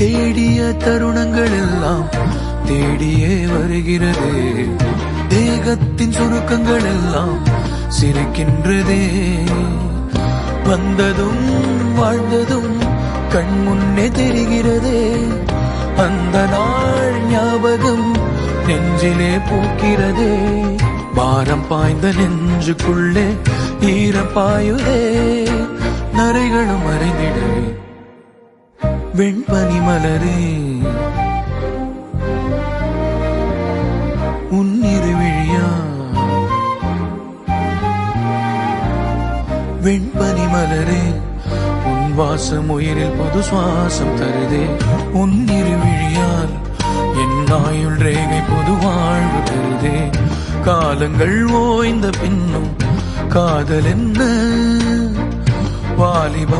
தேடிய தருணங்கள் எல்லாம் தேடியே வருகிறது. தேகத்தின் சுருக்கங்கள் எல்லாம் சிரிக்கின்றதே. வந்ததும் வாழ்ந்ததும் கண் முன்னே தெரிகிறதே. அந்த நாள் ஞாபகம் நெஞ்சிலே பூக்கிறதே. பாரம் பாய்ந்த நெஞ்சுக்குள்ளே ஈரம் பாயுதே. நரைகளும் மறைந்திடவே வெண்பனி மலரே உன்னிரு விழியா. வெண்பனி மலரே உன் வாசம் உயிரில் பொது சுவாசம் தருதே. உன்னிரு விழியால் என் ஆயுள் ரேகை பொது வாழ்வு பெறுதே. காலங்கள் ஓய்ந்த பின்னும் காதல் என்ன வாலிப